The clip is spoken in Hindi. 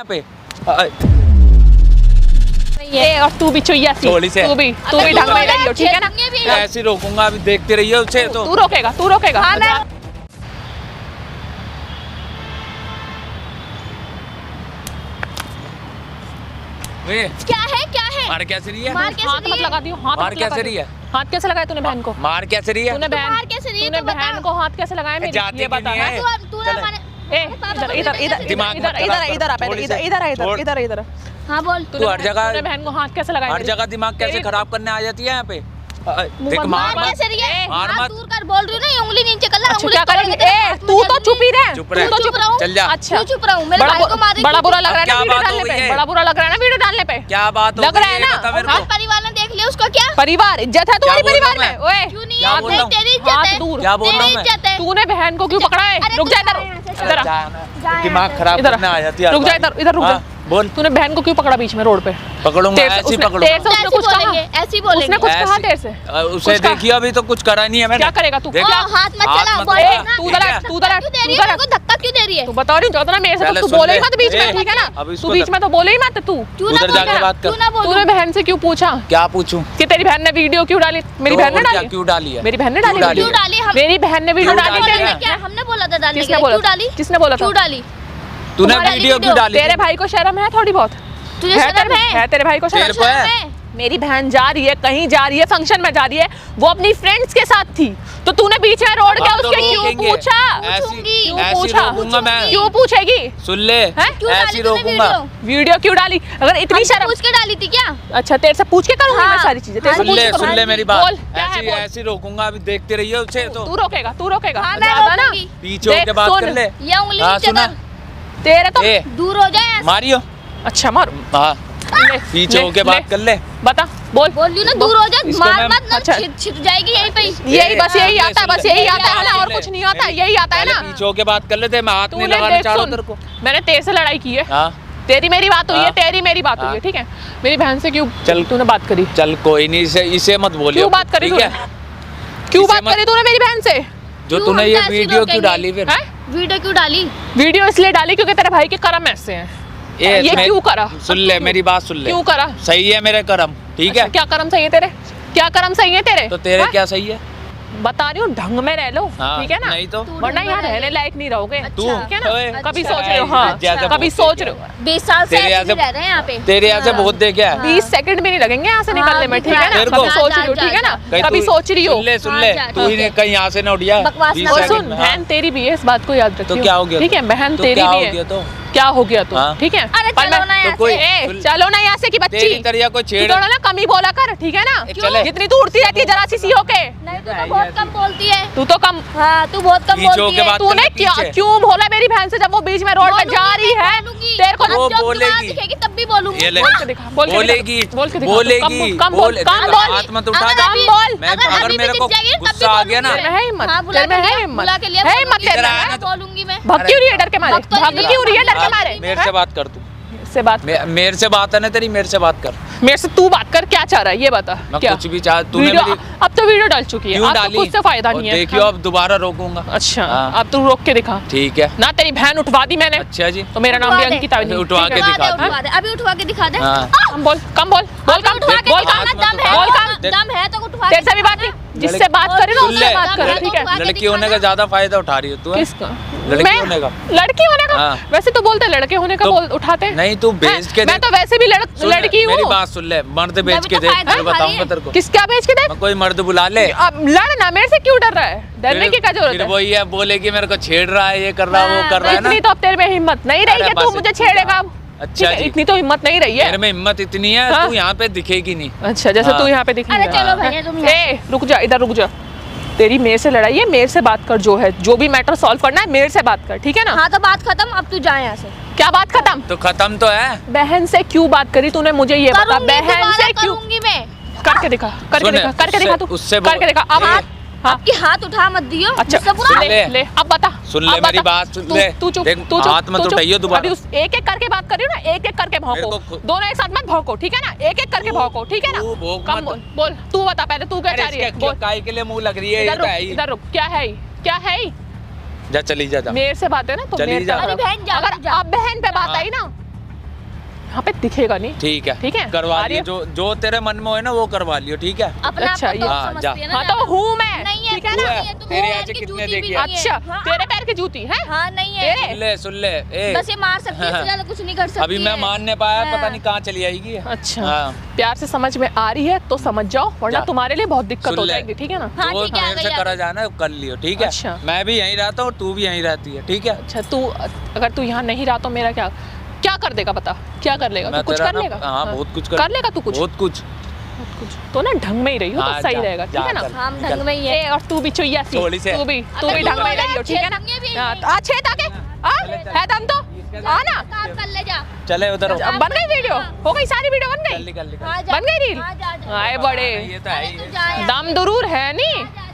यहाँ पे और तू भी चुईया सी, तू भी ढंग में रही हो, ठीक है ना। ऐसे रोकूंगा, अभी देखते रहिए उसे। तो तू रोकेगा, तू रोकेगा। क्या है मार कैसे रही है? हाथ मत लगा दियो, मार कैसे रही है? हाथ कैसे लगाया तूने बहन को? मार कैसे रही है? तूने बहन को हाथ कैसे लगाया मेरी? ये बता। इधर हाँ बोल। तू हर जगह बहन को हाथ कैसे लगाया? हर जगह दिमाग कैसे खराब करने आ जाती है यहाँ पे? देख मार कैसे रही है? मार मत। दूर कर, बोल रही हूँ ना, उंगली नीचे कर ला। अच्छा क्या करेंगे? तू तो चुप ही रह। चुप रह, चल जा। अच्छा चुप रहा हूँ, मेरे भाई को मार रही। बड़ा बुरा लग रहा है ना क्या वीडियो बात हो डालने गई पे? है? बड़ा बुरा लग रहा है ना वीडियो डालने पे? क्या बात हो लग रहा है ना? परिवार ने देख लिया उसका क्या? परिवार इज्जत है तुम्हारी परिवार में? ओए क्यों नहीं? क्या बोल रहा हूँ? तेरी इज्जत है। दूर। क्या बोल रहा हूँ मैं? तूने बहन को क्यों पकड़ा है? रुक जा इधर, दिमाग खराब करने आ जाती है। रुक जा इधर रुक जा। बोल। तूने बहन को क्यों पकड़ा बीच में रोड पे? पकड़ूंगा, ऐसे ही पकड़ूंगा। तेरे से उसने कुछ कहा? ऐसे ही बोलेंगे। उसने कुछ कहा तेरे से? उसे देखिए, अभी तो कुछ करा नहीं है मैंने। क्या करेगा तू? देख, हाथ मत चला। तू धक्का क्यों दे रही है? तू बता रही हूँ मेरे से, तो तू बोले ही मत बीच में, ठीक है ना? तू बीच में तो बोले ही मत। तू उधर जाके बात कर। तूने बहन से क्यों पूछा? क्या पूछूं? कि तेरी बहन ने वीडियो क्यों डाली? मेरी बहन ने डाली? क्यों डाली है? मेरी बहन ने डाली? क्यों डाली? मेरी बहन ने वीडियो डाली तेरी? क्या हमने बोला था डालने के किसने लिए? बोला? क्यों डाली? किसने बोला था? क्यों डाली? तूने वीडियो क्यों डाली? तेरे भाई को शर्म है थोड़ी बहुत? तुझे शर्म है? तेरे भाई को शर्म है? मेरी बहन जा रही है, कहीं जा रही है, फंक्शन में जा रही है, वो अपनी फ्रेंड्स के साथ थी, तो तूने बीच में रोड के उसके क्यों पूछा? क्यों पूछेगी? सुन ले, ऐसी रोकूंगा। वीडियो क्यों डाली? अगर इतनी शर्म पूछ के डाली थी क्या? अच्छा तेरे से पूछ के करूंगी मैं सारी चीजें। सुन ले मेरी बात। बोल, ऐसी रोकूंगा, अभी देखते रहिए उसे। तो तू रोकेगा ना? पीछे होके बात कर ले। ये उंगली नीचे कर। तेरे तो दूर हो जाए। मारियो। अच्छा मारो। हाँ, पीछे होके बात कर ले। बता, बोल रही ना, दूर हो जा, मार मत ना, अच्छा। छिप जाएगी यहीं पे। यही बस यही आता है, बस यही आता है ना, और कुछ नहीं आता, यही आता है ना। पीछे होके बात कर लेते, मैं हाथ नहीं लगाना चाह रहा तेरे को। मैंने तेरे से लड़ाई की है, तेरी मेरी बात हुई है, तेरी मेरी बात हुई है, ठीक है? मेरी बहन से क्यों चल तूने बात करी? चल कोई नहीं, इसे मत बोलियो। क्यों बात करी तूने? क्यों बात करी तूने मेरी बहन से? जो तूने ये वीडियो क्यों डाली फिर? वीडियो क्यों डाली? वीडियो इसलिए डाली क्योंकि तेरे भाई के कर्म ऐसे हैं। ये क्यों करा? सुन ले मेरी बात, सुन ले। क्यों करा? सही है मेरे कर्म, ठीक है? क्या कर्म सही है तेरे? क्या कर्म सही है तेरे? तो तेरे क्या सही है? बता रही हूँ, ढंग में रह लो, ठीक है ना? नहीं तो वरना यहाँ रहने लायक नहीं रहोगे। तू ठीक है ना? कभी सोच रहे हो? हाँ, कभी सोच रहे हो? 20 साल से रह रहे हैं यहाँ पे। तेरे यहाँ से बहुत देखा है। 20 सेकंड भी नहीं लगेंगे यहाँ से निकलने में, ठीक है ना? कभी सोच रही हो, ठीक है ना? कभी सोच रही हो। सुन ले, तू ही कहीं यहाँ से न उड़ जाए। और सुन, बहन तेरी भी है, इस बात को याद रखियो। तो क्या हो गया? ठीक है, बहन तेरी भी है। क्या हो गया तो? ठीक है, अरे चलो ना यहाँ से। चलो ना यहाँ से की बच्ची। तेरी तरह कोई छेड़ ना कमी बोला कर, ठीक है ना? जितनी तू उड़ती रहती है जरा सी होके। नहीं, तू तो बहुत कम बोलती है। तू तो कम, हाँ तू बहुत कम बोलती है। तूने क्यों बोला मेरी बहन से जब वो बीच में रोड पे जा रही है? तेरे को वो बोलेगी, तब भी बोलूंगी। बोलेगी, बोलेगी। कम बोल, हाथ मत उठा। अगर मेरे को गुस्सा आ गया ना, है हिम्मत, तेरे में है हिम्मत, है हिम्मत तेरे में। बोलूंगी मैं। भाग क्यों रही है डर के मारे? भाग क्यों रही है डर के मारे? मेरे से बात कर तू। से बात मेरे से बात है ना तेरी, मेरे से बात कर। मेरे से तू बात कर, क्या चाह रहा है ये बता। क्या कुछ भी चाह, तूने मेरी अब तो वीडियो डाल चुकी है, क्यों अब डाली? तो कुछ से फायदा नहीं है। देखियो अब दोबारा रोकूंगा। अच्छा, अब तू रोक के दिखा। ठीक है ना, तेरी बहन उठवा दी मैंने। अच्छा जी, तो मेरा नाम भी अंकिता है। उठवा के दिखा दे। अभी उठवा के दिखा दे। कम बोल, कम बोल, बोल कम, बोल कम। दम है तो उठवा। तेरे से भी बात नहीं, जिससे बात करे ना उससे बात कर, ठीक है? लड़की होने का ज्यादा फायदा उठा रही हो तू। किसका? लड़की होने का। लड़की होने का? वैसे तो बोलते लड़के होने का बोल उठाते। नहीं, तू बेच के। मैं तो वैसे भी लड़की हूँ। मेरी बात सुन ले, मर्द बेच के दे, बताऊंगा तेरे को। किसका बेच के दे? कोई मर्द बुला ले। अब लड़ना, मेरे से क्यों डर रहा है? डरने की क्या जरूरत है? वही है, बोलेगी मेरे को छेड़ रहा है, ये कर रहा है, वो कर रहा है ना। इतनी तो अब तेरे में हिम्मत नहीं रही कि तू मुझे छेड़ेगा। अच्छा, इतनी तो हिम्मत नहीं रही है मेरे में। हिम्मत इतनी है, तू यहाँ पे दिखेगी नहीं। अच्छा, जैसे तू यहाँ पे दिखी। अरे चलो भैया तुम। रुक जा, इधर रुक जा। तेरी मेरे से लड़ाई है, मेरे से बात कर, जो भी मैटर सॉल्व करना है मेरे से बात कर, ठीक है ना? हाँ तो बात खत्म, अब तू जा यहाँ से। क्या बात खत्म? तो खत्म तो है। बहन से क्यों बात करी तूने, मुझे ये बता। बहन से क्यों? मैं करके दिखा, करके दिखा, करके दिखा तू, करके दिखा। अब आपकी हाथ उठा मत दियो। अच्छा ले, अब बता। सुन ले मेरी बात, सुन ले। तू चुप, हाथ मत उठाइयो दोबारा। एक एक करके बात कर रही हो ना, एक एक करके भौंको, दोनों एक साथ मत भौंको, ठीक है ना? एक एक करके भौंको, ठीक है ना? कम बोल, तू बता पहले, तू क्या चाह रही है? काय के लिए मुंह लग रही है? इधर रुक, क्या है, क्या है? जा, चली जा। मेरे से बात है ना तो चली जा। अगर अब बहन पे बात आई ना यहाँ पे दिखेगा नहीं। ठीक है ठीक है, करवा आ रही लियो, है? जो तेरे मन में हो ना वो करवा लियो, ठीक है। अपना अच्छा, आपको ये- तो हाँ, जा। समझती है ना हाँ तो हूँ मैं, नहीं है, ठीक है तू ना। नहीं है, तू तेरे पैर ऐसे की कितने जूती भी देखी नहीं है? अच्छा, हाँ, तेरे पैर की जूती है। हाँ नहीं है, तेरे? सुन ले ए, बस ये मार सकती है, इससे ज्यादा कुछ नहीं कर सकती अभी मैं है। मान नहीं पाया, हाँ। पता नहीं कहाँ चली आएगी। अच्छा, हाँ। प्यार से समझ में आ रही है तो समझ जाओ, वरना जा। तुम्हारे लिए बहुत दिक्कत सुन हो ले। जाएगी, ठीक है ना। हाँ, जो ठीक है, आ मेरे गई, से आ करा गई। जाना कर लियो, ठीक है। अच्छा। मैं भी यहीं रहता हूँ, तू भी यहीं रहती है, ठीक है। अच्छा, तू अगर तू यहाँ नहीं रहा तो मेरा क्या क्या कर देगा, बता क्या कर लेगा? मैं तू कुछ तेरा कर ना- लेगा? हाँ, बहुत कुछ कर लेगा तू कुछ? बहुत कुछ। कुछ तो ना ढंग में ही रही हो तो हाँ, सही जा, रहेगा, ठीक जा है ना। कर। हम ढंग में ही है। ए, और तू भी चुईया सी, थोड़ी से। तू भी अगर ढंग में तू रही हो, ठीक है ना। छेद भी हाँ, नहीं। तो छेद आके है दम तो आ ना। काम कर ले जा। चले उधर अब बन गई वीडियो, हो गई सारी वीडियो बन कर गई, ली, कर ली, कर ली। हाँ, जा। बन गई रील। हाँ, जा, जा। आए बड़े ये तो है ही तू है। जा यार। दम जरूर है नी। जा,